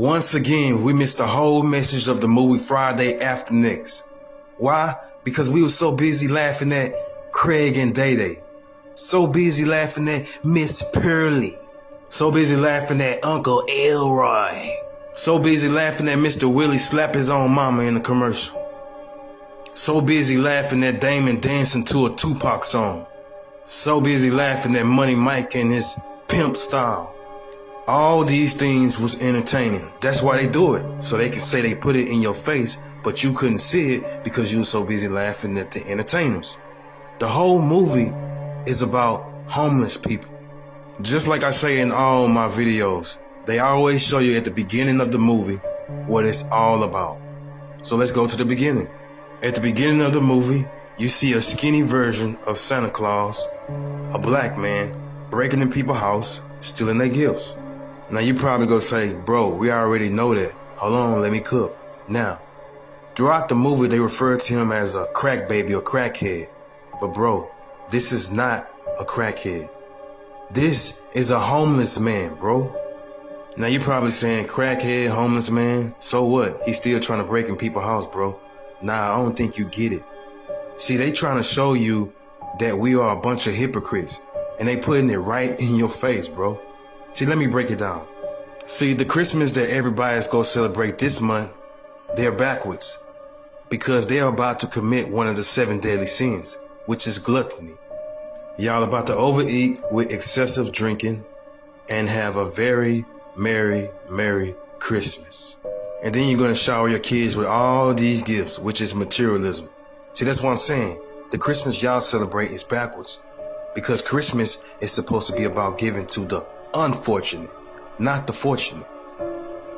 Once again, we missed the whole message of the movie Friday After Next. Why? Because we were so busy laughing at Craig and Day Day. So busy laughing at Miss Pearly. So busy laughing at Uncle Elroy. So busy laughing at Mr. Willie slap his own mama in the commercial. So busy laughing at Damon dancing to a Tupac song. So busy laughing at Money Mike and his pimp style. All these things was entertaining. That's why they do it. So they can say they put it in your face, but you couldn't see it because you were so busy laughing at the entertainers. The whole movie is about homeless people. Just like I say in all my videos, they always show you at the beginning of the movie what it's all about. So let's go to the beginning. At the beginning of the movie, you see a skinny version of Santa Claus, a black man, breaking in people's house, stealing their gifts. Now you probably gonna say, bro, we already know that. Hold on, let me cook. Now, throughout the movie, they refer to him as a crack baby or crackhead. But bro, this is not a crackhead. This is a homeless man, bro. Now you're probably saying, crackhead, homeless man, so what? He's still trying to break in people's house, bro. Nah, I don't think you get it. See, they trying to show you that we are a bunch of hypocrites, and they putting it right in your face, bro. See, let me break it down. See, the Christmas that everybody's gonna celebrate this month, they're backwards, because they're about to commit one of the 7 deadly sins, which is gluttony. Y'all about to overeat with excessive drinking and have a very Merry Christmas. And then you're gonna shower your kids with all these gifts, which is materialism. See, that's what I'm saying. The Christmas y'all celebrate is backwards, because Christmas is supposed to be about giving to the unfortunate, not the fortunate.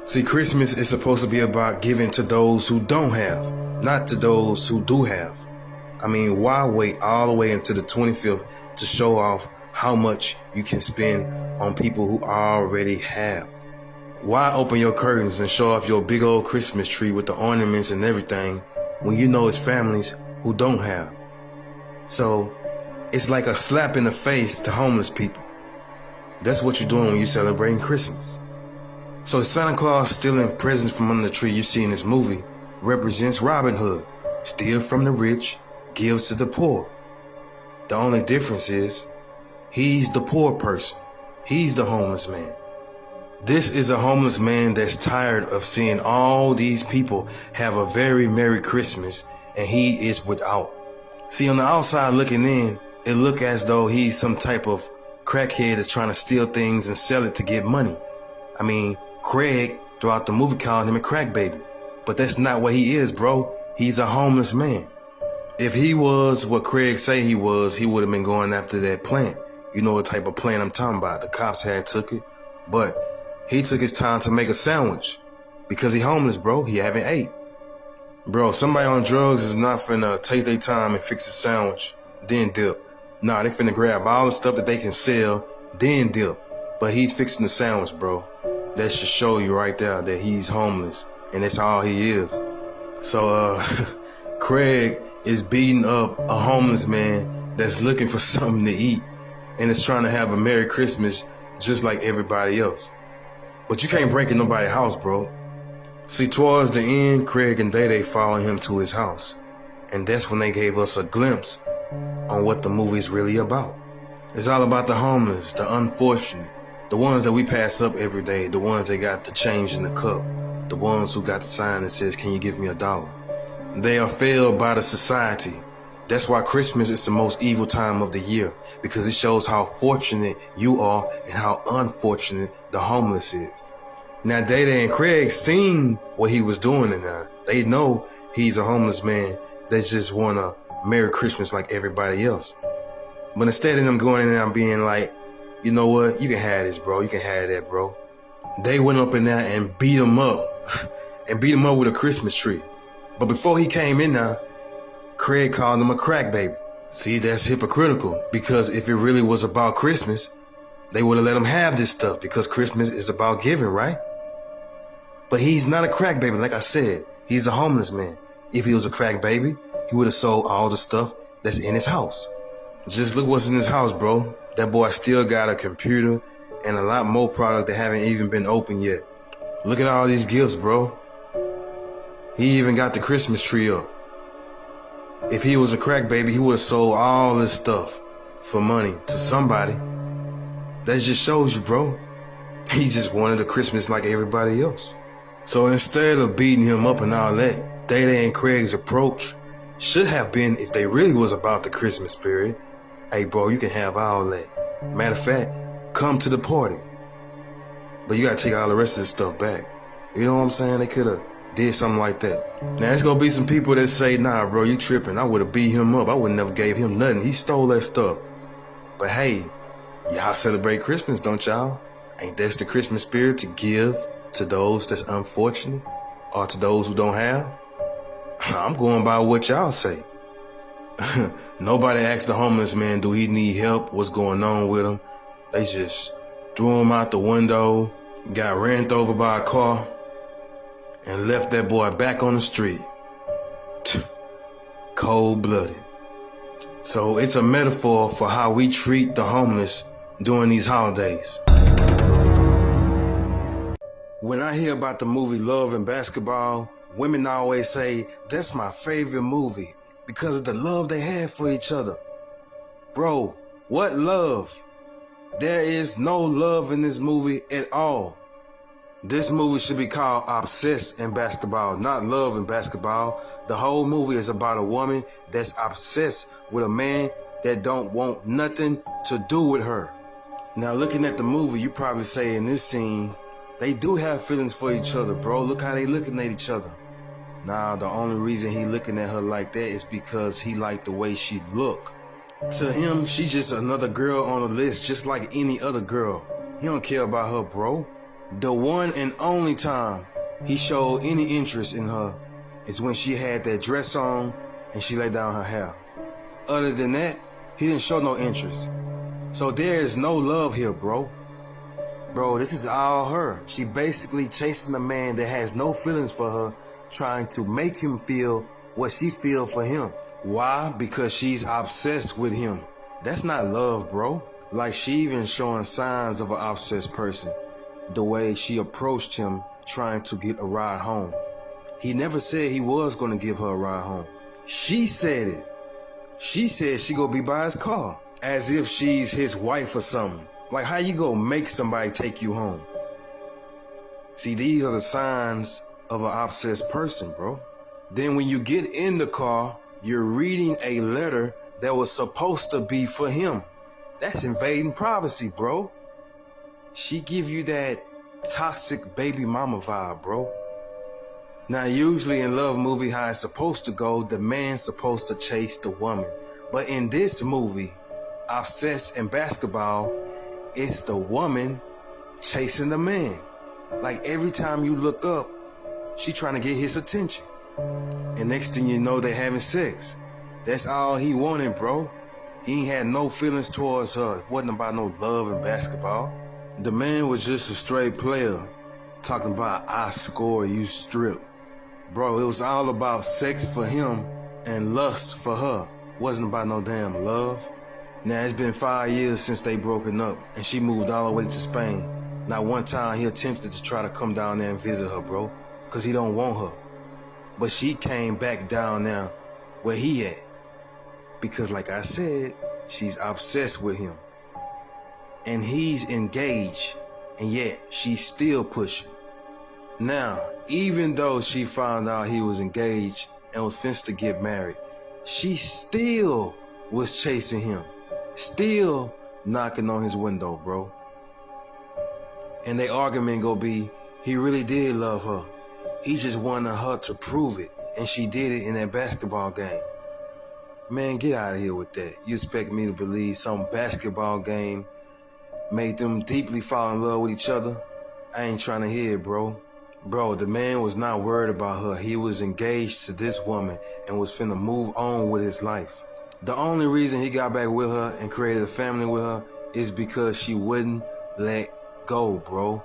See, Christmas is supposed to be about giving to those who don't have, not to those who do have. I mean, why wait all the way until the 25th to show off how much you can spend on people who already have? Why open your curtains and show off your big old Christmas tree with the ornaments and everything when you know it's families who don't have? So it's like a slap in the face to homeless people. That's what you're doing when you're celebrating Christmas. So Santa Claus stealing presents from under the tree you see in this movie represents Robin Hood. Steal from the rich, gives to the poor. The only difference is he's the poor person. He's the homeless man. This is a homeless man that's tired of seeing all these people have a very Merry Christmas and he is without. See, on the outside looking in, it look as though he's some type of crackhead that's trying to steal things and sell it to get money. I mean, Craig throughout the movie called him a crack baby, but that's not what he is, bro. He's a homeless man. If he was what Craig say he was, he would have been going after that plant. You know what type of plant I'm talking about. The cops had took it, but he took his time to make a sandwich because he homeless, bro. He haven't ate. Bro, somebody on drugs is not finna take their time and fix a sandwich, then dip. Nah, they finna grab all the stuff that they can sell, then dip. But he's fixing the sandwich, bro. That should show you right there that he's homeless, and that's all he is. So, Craig is beating up a homeless man that's looking for something to eat, and is trying to have a Merry Christmas just like everybody else. But you can't break in nobody's house, bro. See, towards the end, Craig and Day Day follow him to his house, and that's when they gave us a glimpse on what the movie's really about. It's all about the homeless, the unfortunate, the ones that we pass up every day, the ones that got the change in the cup, the ones who got the sign that says, "Can you give me $1?" They are failed by the society. That's why Christmas is the most evil time of the year, because it shows how fortunate you are and how unfortunate the homeless is. Now, Day Day and Craig seen what he was doing in there. They know he's a homeless man that just want a Merry Christmas like everybody else. But instead of them going in there and being like, you know what, you can have this, bro, you can have that, bro, they went up in there and beat him up and beat him up with a Christmas tree. But before he came in there, Craig called him a crack baby. See, that's hypocritical, because if it really was about Christmas, they would have let him have this stuff, because Christmas is about giving, right? But he's not a crack baby, like I said. He's a homeless man. If he was a crack baby, he would have sold all the stuff that's in his house. Just look what's in his house, bro. That boy still got a computer and a lot more product that haven't even been opened yet. Look at all these gifts, bro. He even got the Christmas tree up. If he was a crack baby, he would have sold all this stuff for money to somebody. That just shows you, bro. He just wanted a Christmas like everybody else. So instead of beating him up and all that, Day and Craig's approach should have been, if they really was about the Christmas spirit, hey bro, you can have all that. Matter of fact, come to the party. But you gotta take all the rest of this stuff back. You know what I'm saying? They could've did something like that. Now there's gonna be some people that say, nah bro, you tripping. I would've beat him up. I would've never gave him nothing. He stole that stuff. But hey, y'all celebrate Christmas, don't y'all? Ain't that the Christmas spirit, to give to those that's unfortunate or to those who don't have? I'm going by what y'all say. Nobody asked the homeless man, do he need help? What's going on with him? They just threw him out the window, got ran over by a car, and left that boy back on the street. Cold-blooded. So it's a metaphor for how we treat the homeless during these holidays. When I hear about the movie Love and Basketball, women always say, that's my favorite movie because of the love they have for each other. Bro, what love? There is no love in this movie at all. This movie should be called Obsessed in Basketball, not Love in Basketball. The whole movie is about a woman that's obsessed with a man that don't want nothing to do with her. Now looking at the movie, you probably say in this scene, they do have feelings for each other, bro. Look how they looking at each other. Nah, the only reason he looking at her like that is because he liked the way she look. To him, she just another girl on the list, just like any other girl. He don't care about her, bro. The one and only time he showed any interest in her is when she had that dress on and she laid down her hair. Other than that, he didn't show no interest. So there is no love here, bro. Bro, this is all her. She basically chasing a man that has no feelings for her, trying to make him feel what she feel for him. Why? Because she's obsessed with him. That's not love, bro. Like, she even showing signs of an obsessed person. The way she approached him trying to get a ride home. He never said he was gonna give her a ride home. She said it. She said she gonna be by his car, as if she's his wife or something. Like, how you gonna make somebody take you home? See, these are the signs of an obsessed person, bro. Then when you get in the car, you're reading a letter that was supposed to be for him. That's invading privacy, bro. She give you that toxic baby mama vibe, bro. Now, usually in love movie, how it's supposed to go, the man's supposed to chase the woman. But in this movie, Obsessed in Basketball, it's the woman chasing the man. Like, every time you look up, she trying to get his attention. And next thing you know, they having sex. That's all he wanted, bro. He ain't had no feelings towards her. It wasn't about no love and basketball. The man was just a straight player, talking about I score, you strip. Bro, it was all about sex for him and lust for her. Wasn't about no damn love. Now, it's been 5 years since they broken up, and she moved all the way to Spain. Not one time he attempted to try to come down there and visit her, bro, because he don't want her. But she came back down there where he at. Because like I said, she's obsessed with him. And he's engaged, and yet she's still pushing. Now, even though she found out he was engaged and was finna to get married, she still was chasing him. Still knocking on his window, bro. And their argument gonna be, he really did love her. He just wanted her to prove it, and she did it in that basketball game. Man, get out of here with that. You expect me to believe some basketball game made them deeply fall in love with each other? I ain't trying to hear it, bro. Bro, the man was not worried about her. He was engaged to this woman and was finna move on with his life. The only reason he got back with her and created a family with her is because she wouldn't let go, bro.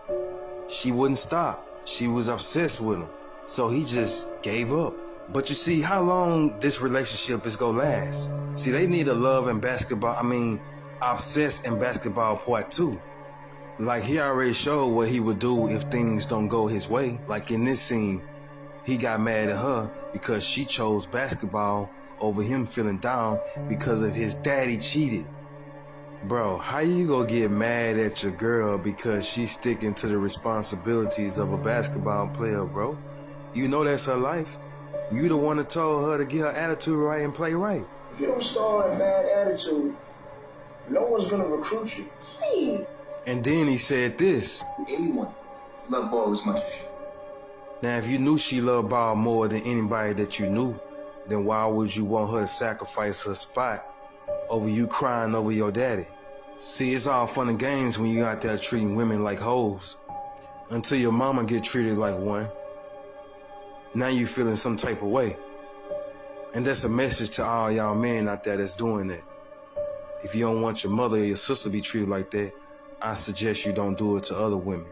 She wouldn't stop. She was obsessed with him. So he just gave up. But you see how long this relationship is gonna last. See, they need a Love and Basketball, Obsessed in Basketball Part 2. Like, he already showed what he would do if things don't go his way. Like in this scene, he got mad at her because she chose basketball over him feeling down because of his daddy cheated. Bro, how you gonna get mad at your girl because she's sticking to the responsibilities of a basketball player, bro? You know that's her life. You the one that told her to get her attitude right and play right. If you don't start a bad attitude, no one's gonna recruit you. Hey. And then he said this. Anyone love ball as much as you. Now, if you knew she loved ball more than anybody that you knew, then why would you want her to sacrifice her spot over you crying over your daddy? See, it's all fun and games when you out there treating women like hoes until your mama get treated like one. Now you feeling some type of way. And that's a message to all y'all men out there that's doing that. If you don't want your mother or your sister to be treated like that, I suggest you don't do it to other women.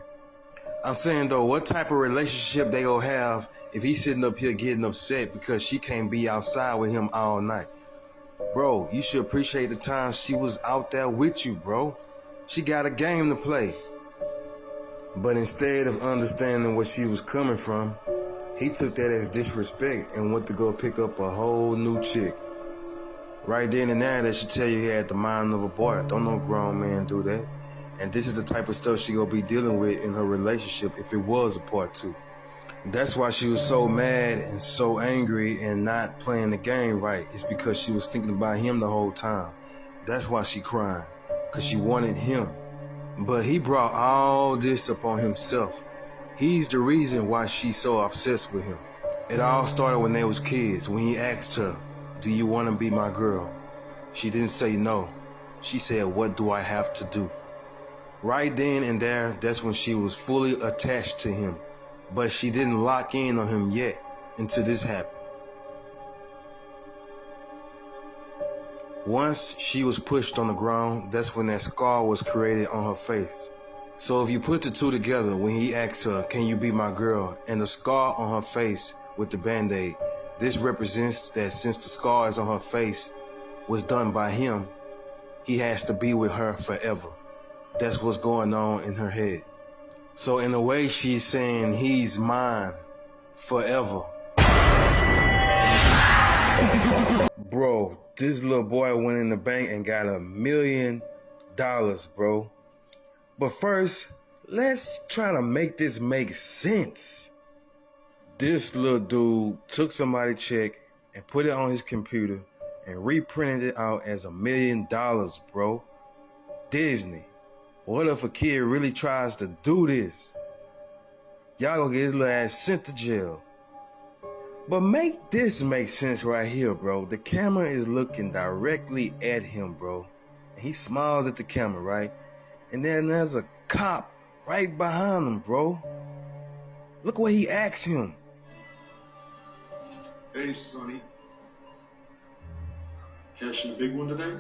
I'm saying though, what type of relationship they gonna have if he's sitting up here getting upset because she can't be outside with him all night? Bro, you should appreciate the time she was out there with you, bro. She got a game to play. But instead of understanding where she was coming from, he took that as disrespect and went to go pick up a whole new chick. Right then and there, that should tell you he had the mind of a boy. Don't no grown man do that. And this is the type of stuff she gonna be dealing with in her relationship if it was a part 2. That's why she was so mad and so angry and not playing the game right. It's because she was thinking about him the whole time. That's why she crying, because she wanted him. But he brought all this upon himself. He's the reason why she's so obsessed with him. It all started when they was kids, when he asked her, "Do you want to be my girl?" She didn't say no. She said, "What do I have to do?" Right then and there, that's when she was fully attached to him. But she didn't lock in on him yet until this happened. Once she was pushed on the ground, that's when that scar was created on her face. So if you put the two together, when he asked her, "Can you be my girl?" and the scar on her face with the band-aid, this represents that since the scars on her face was done by him, he has to be with her forever. That's what's going on in her head. So in a way, she's saying he's mine forever. Bro, this little boy went in the bank and got $1 million, bro. But first, let's try to make this make sense. This little dude took somebody's check and put it on his computer and reprinted it out as $1 million, bro. Disney. What if a kid really tries to do this? Y'all gonna get his little ass sent to jail. But make this make sense right here, bro. The camera is looking directly at him, bro. And he smiles at the camera, right? And then there's a cop right behind him, bro. Look what he asks him. Hey, Sonny. Cashing a big one today?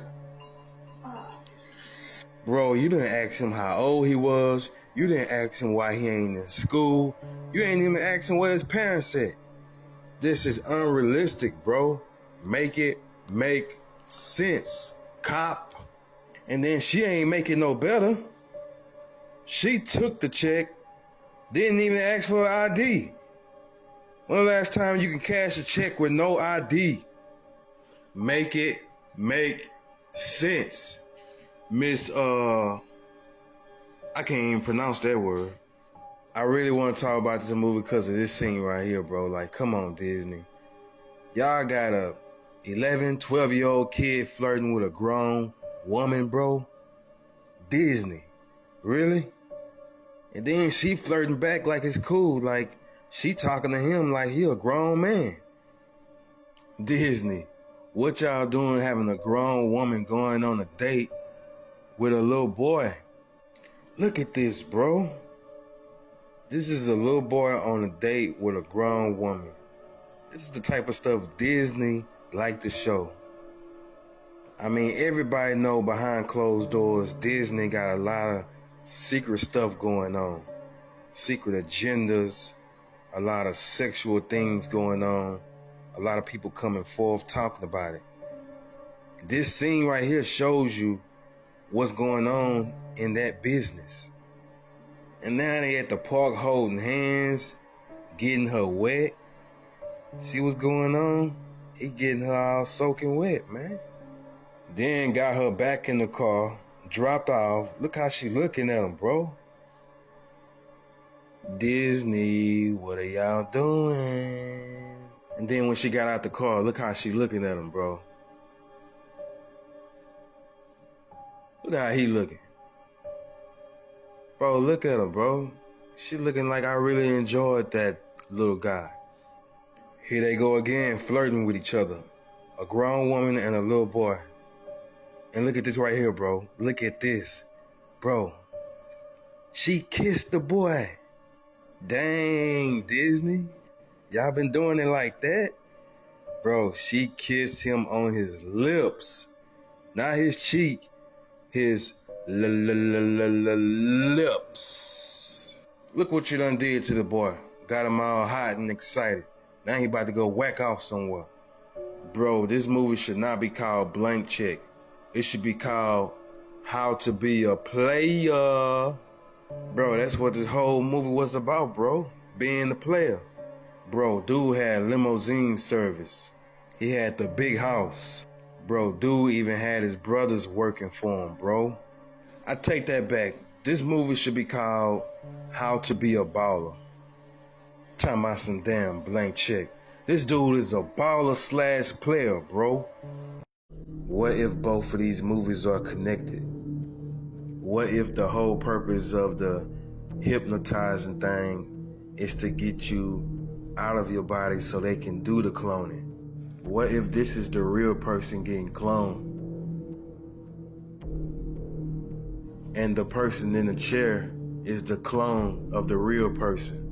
Bro, you didn't ask him how old he was. You didn't ask him why he ain't in school. You ain't even ask him where his parents at. This is unrealistic, bro. Make it make sense, cop. And then she ain't make it no better. She took the check, didn't even ask for an ID. When the last time you can cash a check with no ID? Make it make sense. Miss, I can't even pronounce that word. I really want to talk about this movie because of this scene right here, bro. Like, come on, Disney. Y'all got a 11, 12-year-old kid flirting with a grown woman, bro. Disney. Really? And then she flirting back like it's cool. Like, she talking to him like he a grown man. Disney. What y'all doing having a grown woman going on a date with a little boy? Look at this, bro. This is a little boy on a date with a grown woman. This is the type of stuff Disney like to show. I mean, everybody know behind closed doors, Disney got a lot of secret stuff going on. Secret agendas, a lot of sexual things going on. A lot of people coming forth talking about it. This scene right here shows you what's going on in that business. And now they at the park holding hands, getting her wet. See what's going on? He getting her all soaking wet, man. Then got her back in the car, dropped off. Look how she looking at him, bro. Disney, what are y'all doing? And then when she got out the car, look how she looking at him, bro. Look how he looking. Bro, look at her, bro. She looking like I really enjoyed that little guy. Here they go again, flirting with each other. A grown woman and a little boy. And look at this right here, bro. Look at this. Bro, she kissed the boy. Dang, Disney. Y'all been doing it like that? Bro, she kissed him on his lips. Not his cheek. His lips. Look what you done did to the boy. Got him all hot and excited. Now he about to go whack off somewhere. Bro, this movie should not be called Blank Check. It should be called How to Be a Player. Bro, that's what this whole movie was about, bro. Being the player. Bro, dude had limousine service. He had the big house. Bro, dude even had his brothers working for him, bro. I take that back. This movie should be called How to Be a Baller. Talking about some damn blank check. This dude is a baller / player, bro. What if both of these movies are connected? What if the whole purpose of the hypnotizing thing is to get you out of your body so they can do the cloning? What if this is the real person getting cloned? And the person in the chair is the clone of the real person.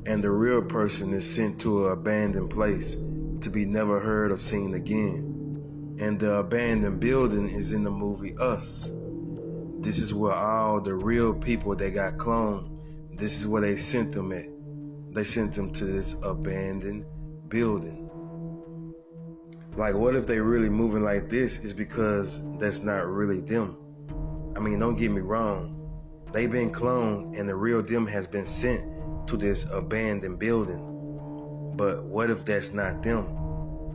And the real person is sent to an abandoned place to be never heard or seen again. And the abandoned building is in the movie Us. This is where all the real people that got cloned, this is where they sent them at. They sent them to this abandoned building. Like, what if they really moving like this is because that's not really them? I mean, don't get me wrong. They been cloned and the real them has been sent to this abandoned building. But what if that's not them?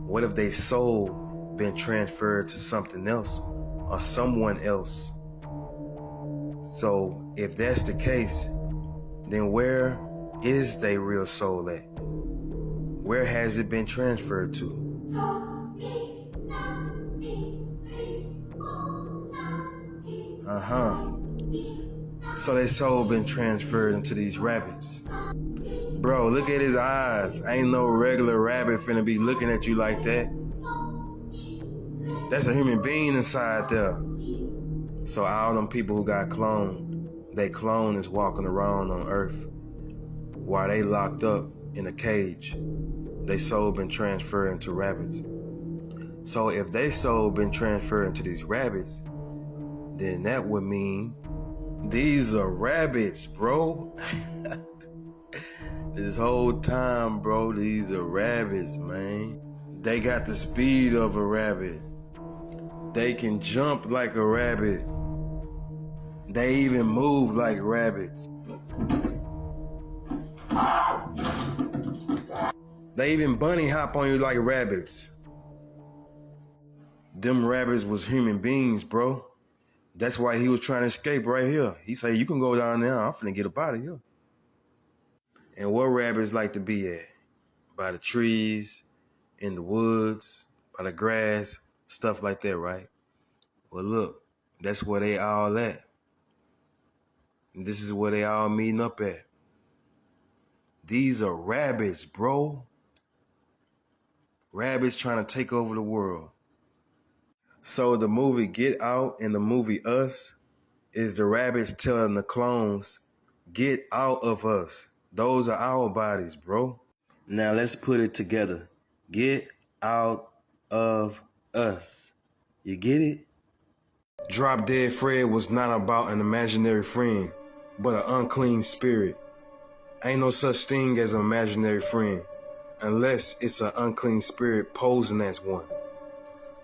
What if they soul been transferred to something else or someone else? So if that's the case, then where is their real soul at? Where has it been transferred to? So their soul been transferred into these rabbits. Bro, look at his eyes. Ain't no regular rabbit finna be looking at you like that. That's a human being inside there. So all them people who got cloned, they clone is walking around on Earth while they locked up in a cage. They soul been transferred into rabbits. So if they soul been transferred into these rabbits, then that would mean these are rabbits, bro. This whole time, bro, these are rabbits, man. They got the speed of a rabbit. They can jump like a rabbit. They even move like rabbits. They even bunny hop on you like rabbits. Them rabbits was human beings, bro. That's why he was trying to escape right here. He said, you can go down there. I'm finna get up out of here. And where rabbits like to be at? By the trees, in the woods, by the grass, stuff like that, right? Well, look, that's where they all at. And this is where they all meeting up at. These are rabbits, bro. Rabbits trying to take over the world. So the movie Get Out and the movie Us is the rabbits telling the clones, get out of us. Those are our bodies, bro. Now let's put it together. Get out of us. You get it? Drop Dead Fred was not about an imaginary friend, but an unclean spirit. Ain't no such thing as an imaginary friend, unless it's an unclean spirit posing as one.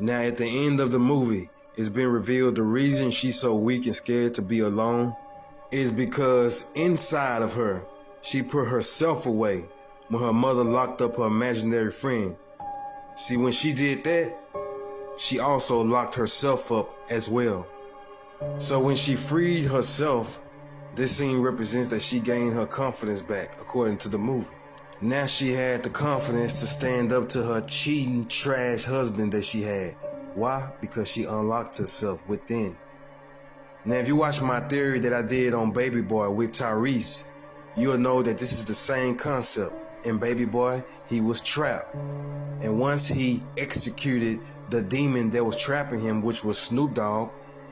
Now at the end of the movie, it's been revealed the reason she's so weak and scared to be alone is because inside of her, she put herself away when her mother locked up her imaginary friend. See, when she did that, she also locked herself up as well. So when she freed herself, this scene represents that she gained her confidence back, according to the movie. Now she had the confidence to stand up to her cheating, trash husband that she had. Why? Because she unlocked herself within. Now, if you watch my theory that I did on Baby Boy with Tyrese, you'll know that this is the same concept. In Baby Boy, he was trapped. And once he executed the demon that was trapping him, which was Snoop Dogg,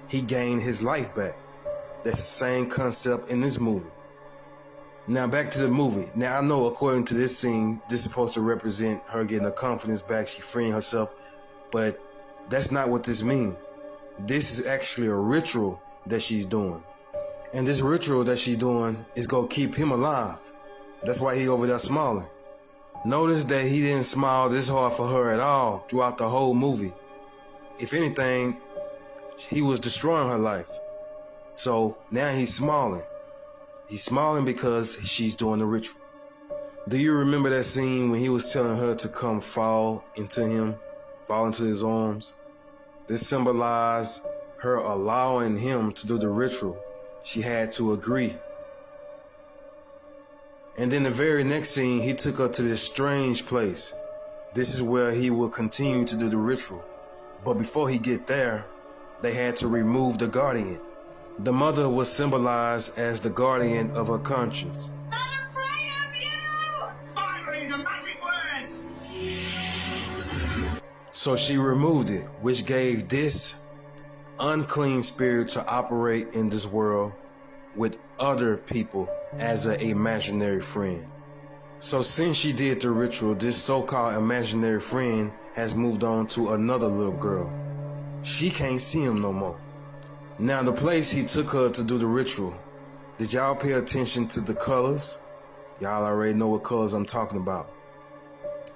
he gained his life back. That's the same concept in this movie. Now back to the movie. Now I know according to this scene, this is supposed to represent her getting her confidence back, she freeing herself, but that's not what this means. This is actually a ritual that she's doing. And this ritual that she's doing is gonna keep him alive. That's why he over there smiling. Notice that he didn't smile this hard for her at all throughout the whole movie. If anything, he was destroying her life. So now he's smiling. He's smiling because she's doing the ritual. Do you remember that scene when he was telling her to come fall into him, fall into his arms? This symbolized her allowing him to do the ritual. She had to agree. And then the very next scene, he took her to this strange place. This is where he will continue to do the ritual. But before he get there, they had to remove the guardian. The mother was symbolized as the guardian of her conscience. I'm afraid of you! Finally, the magic words! So she removed it, which gave this unclean spirit to operate in this world with other people as an imaginary friend. So since she did the ritual, this so-called imaginary friend has moved on to another little girl. She can't see him no more. Now the place he took her to do the ritual, did y'all pay attention to the colors? Y'all already know what colors I'm talking about.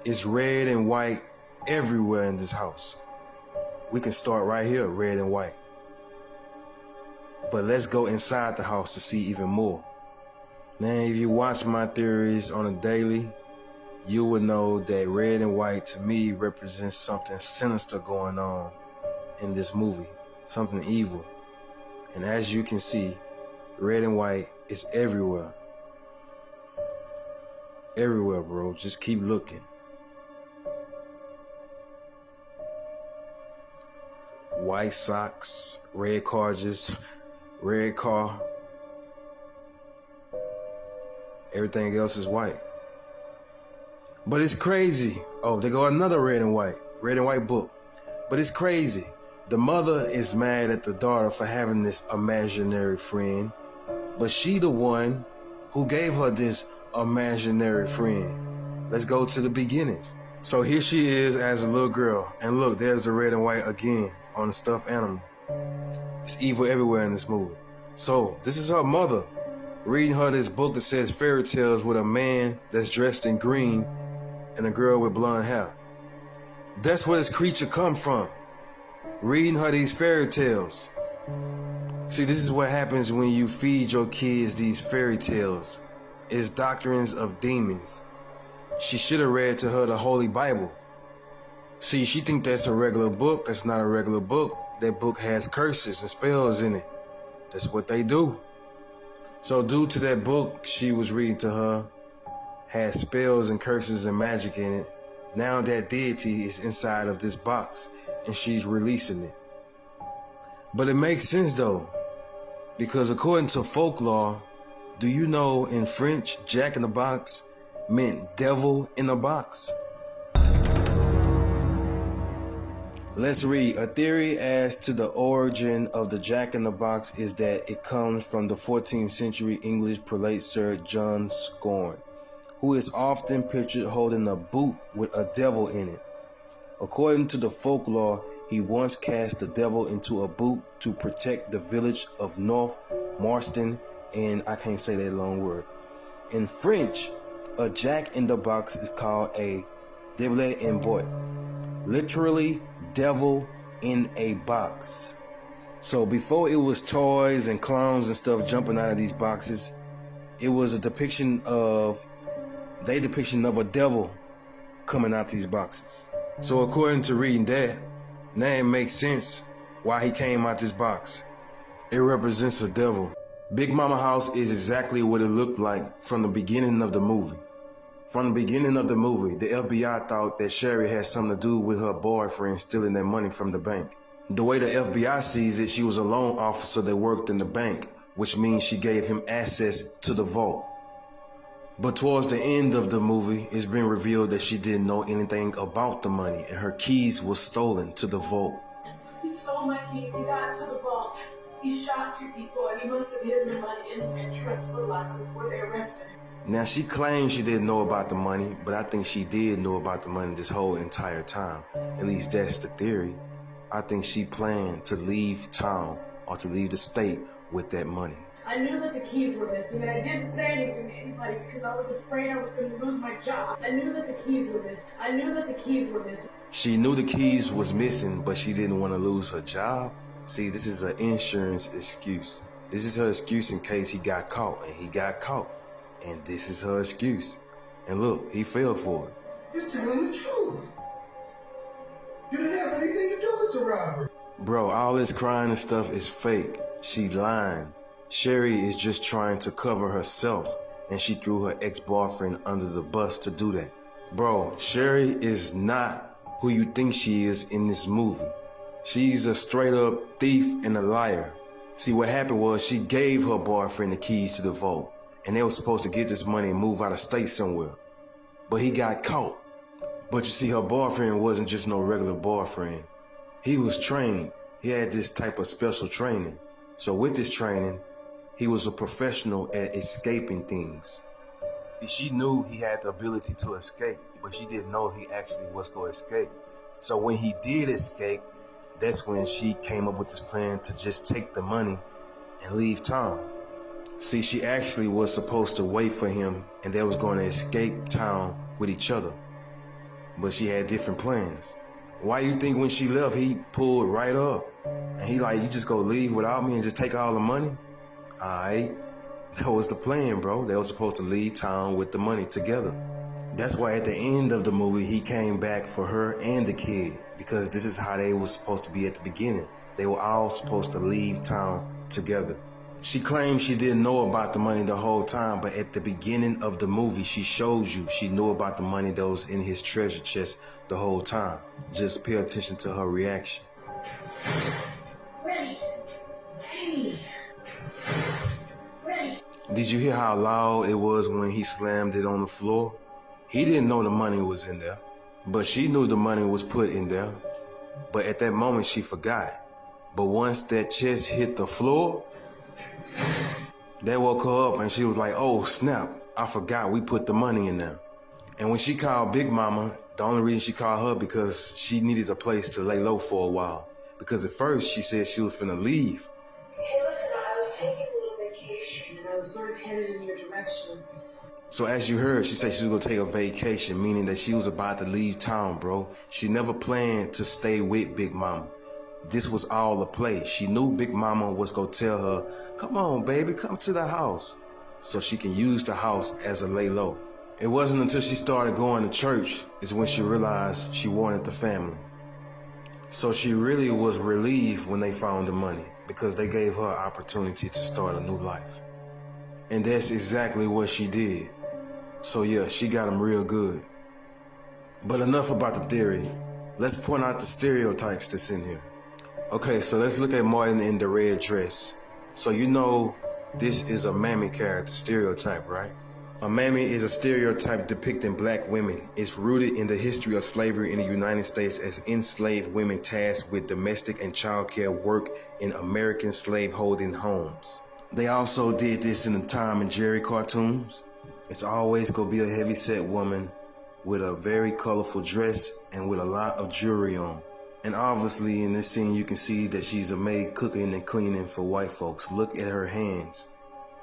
It's red and white everywhere in this house. We can start right here, red and white. But let's go inside the house to see even more. Now, if you watch my theories on a daily, you would know that red and white to me represents something sinister going on in this movie, something evil. And as you can see, red and white is everywhere. Everywhere, bro. Just keep looking. White socks, red carriages, red car. Everything else is white. But it's crazy. Oh, they go another red and white book. But it's crazy. The mother is mad at the daughter for having this imaginary friend, but she the one who gave her this imaginary friend. Let's go to the beginning. So here she is as a little girl, and look, there's the red and white again on the stuffed animal. It's evil everywhere in this movie. So this is her mother reading her this book that says fairy tales with a man that's dressed in green and a girl with blonde hair. That's where this creature come from. Reading her these fairy tales. See, this is what happens when you feed your kids these fairy tales. It's doctrines of demons. She should have read to her the Holy Bible. See, she think that's a regular book. That's not a regular book. That book has curses and spells in it. That's what they do. So due to that book she was reading to her, had spells and curses and magic in it. Now that deity is inside of this box, and she's releasing it. But it makes sense though, because according to folklore, do you know in French, Jack in the Box meant devil in a box? Let's read. A theory as to the origin of the Jack in the Box is that it comes from the 14th century English prelate Sir John Scorn, who is often pictured holding a boot with a devil in it. According to the folklore, he once cast the devil into a boot to protect the village of North Marston, and I can't say that long word. In French, a jack in the box is called a devil en boîte, literally devil in a box. So before it was toys and clowns and stuff jumping out of these boxes, it was a depiction of a devil coming out these boxes. So according to reading that, now it makes sense why he came out this box. It represents a devil. Big Mama house is exactly what it looked like from the beginning of the movie. From the beginning of the movie, the FBI thought that Sherry had something to do with her boyfriend stealing their money from the bank. The way the FBI sees it, she was a loan officer that worked in the bank, which means she gave him access to the vault. But towards the end of the movie, it's been revealed that she didn't know anything about the money and her keys were stolen to the vault. He stole my keys, he got into the vault. He shot 2 people and he must have hidden the money in the transfer locker before they arrested him. Now she claims she didn't know about the money, but I think she did know about the money this whole entire time. At least that's the theory. I think she planned to leave town or to leave the state with that money. I knew that the keys were missing and I didn't say anything to anybody because I was afraid I was going to lose my job. I knew that the keys were missing. I knew that the keys were missing. She knew the keys was missing, but she didn't want to lose her job. See, this is an insurance excuse. This is her excuse in case he got caught, and he got caught. And this is her excuse. And look, he fell for it. You're telling the truth. You didn't have anything to do with the robbery. Bro, all this crying and stuff is fake. She lying. Sherry is just trying to cover herself, and she threw her ex-boyfriend under the bus to do that. Bro, Sherry is not who you think she is in this movie. She's a straight up thief and a liar. See, what happened was she gave her boyfriend the keys to the vault, and they were supposed to get this money and move out of state somewhere. But he got caught. But you see, her boyfriend wasn't just no regular boyfriend. He was trained. He had this type of special training. So with this training, he was a professional at escaping things. She knew he had the ability to escape, but she didn't know he actually was going to escape. So when he did escape, that's when she came up with this plan to just take the money and leave town. See, she actually was supposed to wait for him and they was going to escape town with each other. But she had different plans. Why you think when she left, he pulled right up? And he like, you just go leave without me and just take all the money? Alright, that was the plan, bro. They were supposed to leave town with the money together. That's why at the end of the movie, he came back for her and the kid, because this is how they were supposed to be at the beginning. They were all supposed to leave town together. She claims she didn't know about the money the whole time, but at the beginning of the movie, she shows you she knew about the money that was in his treasure chest the whole time. Just pay attention to her reaction. Ready. Hey. Ready. Did you hear how loud it was when he slammed it on the floor? He didn't know the money was in there, but she knew the money was put in there. But at that moment, she forgot. But once that chest hit the floor, that woke her up and she was like, oh snap, I forgot we put the money in there. And when she called Big Mama, the only reason she called her because she needed a place to lay low for a while. Because at first she said she was finna leave. Hey, listen, I was taking a little vacation and I was sort of headed in your direction. So as you heard, she said she was gonna take a vacation, meaning that she was about to leave town, bro. She never planned to stay with Big Mama. This was all a play. She knew Big Mama was gonna tell her, come on, baby, come to the house, so she can use the house as a lay low. It wasn't until she started going to church is when she realized she wanted the family. So she really was relieved when they found the money, because they gave her an opportunity to start a new life. And that's exactly what she did. So yeah, she got him real good. But enough about the theory. Let's point out the stereotypes that's in here. Okay, so let's look at Martin in the red dress. So you know this is a mammy character stereotype, right? A mammy is a stereotype depicting black women. It's rooted in the history of slavery in the United States as enslaved women tasked with domestic and childcare work in American slaveholding homes. They also did this in the Tom and Jerry cartoons. It's always gonna be a heavy-set woman with a very colorful dress and with a lot of jewelry on. And obviously in this scene you can see that she's a maid cooking and cleaning for white folks. Look at her hands.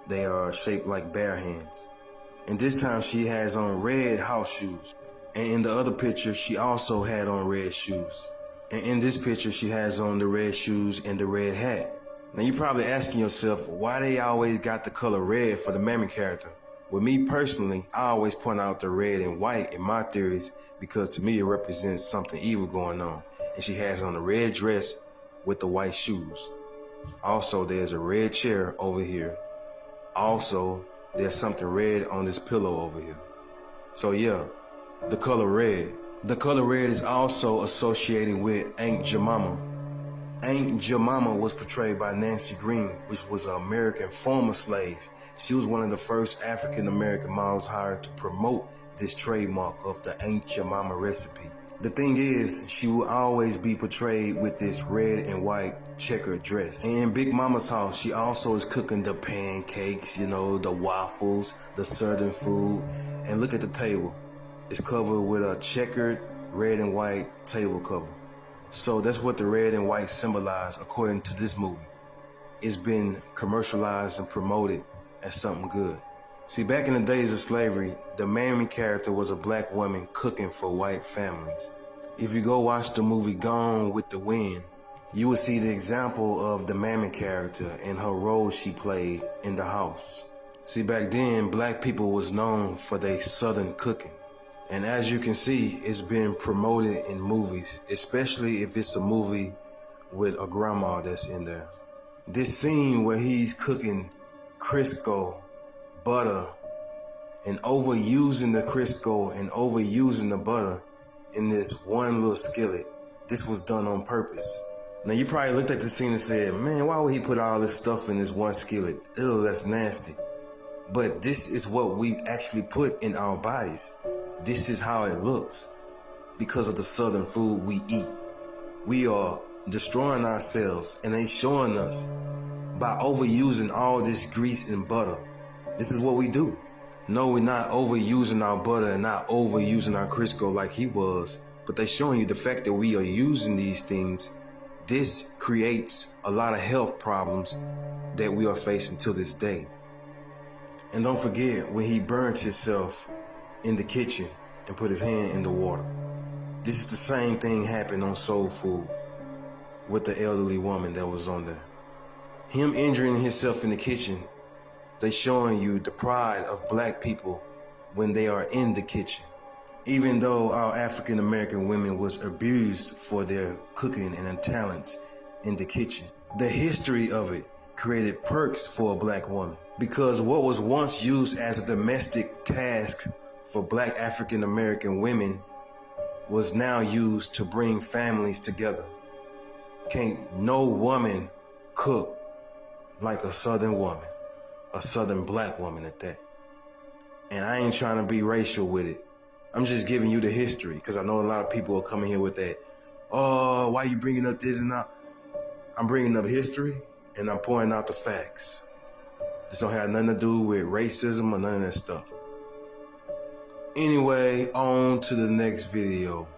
They are shaped like bear hands. And this time she has on red house shoes. And in the other picture she also had on red shoes. And in this picture, she has on the red shoes and the red hat. Now you're probably asking yourself, why they always got the color red for the main character? With me personally, I always point out the red and white in my theories because to me it represents something evil going on. And she has on a red dress with the white shoes. Also, there's a red chair over here. Also, there's something red on this pillow over here. So yeah, the color red. The color red is also associated with Aunt Jemima. Aunt Jemima was portrayed by Nancy Green, which was an American former slave. She was one of the first African-American models hired to promote this trademark of the Aunt Jemima recipe. The thing is, she will always be portrayed with this red and white checkered dress. And in Big Mama's house, she also is cooking the pancakes, you know, the waffles, the southern food. And look at the table. It's covered with a checkered red and white table cover. So that's what the red and white symbolize according to this movie. It's been commercialized and promoted as something good. See, back in the days of slavery, the main character was a black woman cooking for white families. If you go watch the movie Gone with the Wind, you will see the example of the main character and her role she played in the house. See, back then, black people was known for their southern cooking. And as you can see, it's been promoted in movies, especially if it's a movie with a grandma that's in there. This scene where he's cooking Crisco, butter, and overusing the Crisco and overusing the butter in this one little skillet, this was done on purpose. Now you probably looked at the scene and said, man, why would he put all this stuff in this one skillet? Ew, that's nasty. But this is what we actually put in our bodies. This is how it looks because of the southern food we eat. We are destroying ourselves and they showing us by overusing all this grease and butter. This is what we do. No, we're not overusing our butter and not overusing our Crisco like he was, but they're showing you the fact that we are using these things. This creates a lot of health problems that we are facing to this day. And don't forget when he burned himself in the kitchen and put his hand in the water. This is the same thing happened on Soul Food with the elderly woman that was on there. Him injuring himself in the kitchen, they showing you the pride of black people when they are in the kitchen. Even though our African American women was abused for their cooking and their talents in the kitchen, the history of it created perks for a black woman. Because what was once used as a domestic task for black African American women was now used to bring families together. Can't no woman cook like a southern woman, a southern black woman at that. And I ain't trying to be racial with it. I'm just giving you the history because I know a lot of people are coming here with that, oh, why you bringing up this and that? I'm bringing up history and I'm pointing out the facts. This don't have nothing to do with racism or none of that stuff. Anyway, on to the next video.